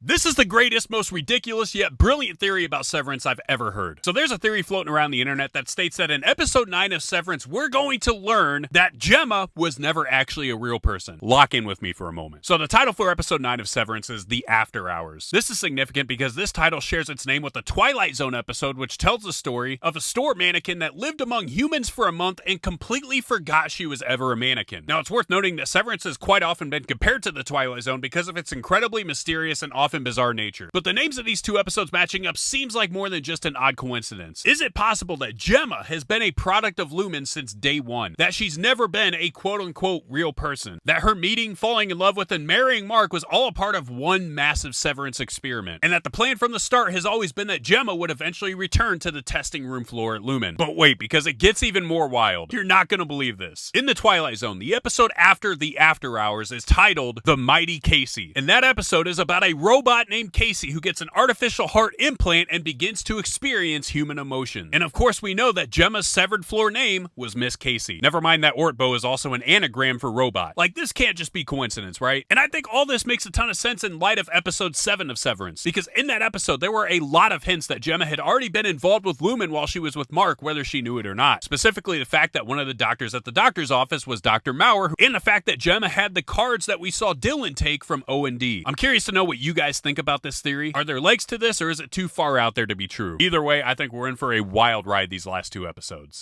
This is the greatest, most ridiculous yet brilliant theory about Severance I've ever heard. So there's a theory floating around the internet that states that in episode 9 of Severance, we're going to learn that Gemma was never actually a real person. Lock in with me for a moment. So the title for episode 9 of Severance is The After Hours. This is significant because this title shares its name with the Twilight Zone episode, which tells the story of a store mannequin that lived among humans for a month and completely forgot she was ever a mannequin. Now, it's worth noting that Severance has quite often been compared to the Twilight Zone because of its incredibly mysterious and often bizarre nature. But the names of these two episodes matching up seems like more than just an odd coincidence. Is it possible that Gemma has been a product of Lumen since day one? That she's never been a quote-unquote real person? That her meeting, falling in love with, and marrying Mark was all a part of one massive Severance experiment? And that the plan from the start has always been that Gemma would eventually return to the testing room floor at Lumen? But wait, because it gets even more wild. You're not gonna believe this. In the Twilight Zone, the episode after the After Hours is titled The Mighty Casey. And that episode is about a robot named Casey who gets an artificial heart implant and begins to experience human emotion. And of course we know that Gemma's severed floor name was Miss Casey. Never mind that Ortbo is also an anagram for robot. Like, this can't just be coincidence, right? And I think all this makes a ton of sense in light of episode 7 of Severance, because in that episode there were a lot of hints that Gemma had already been involved with Lumen while she was with Mark, whether she knew it or not. Specifically the fact that one of the doctors at the doctor's office was Dr. Maurer, and the fact that Gemma had the cards that we saw Dylan take from O&D. I'm curious to know what you guys think about this theory. Are there legs to this, or is it too far out there to be true? Either way, I think we're in for a wild ride these last two episodes.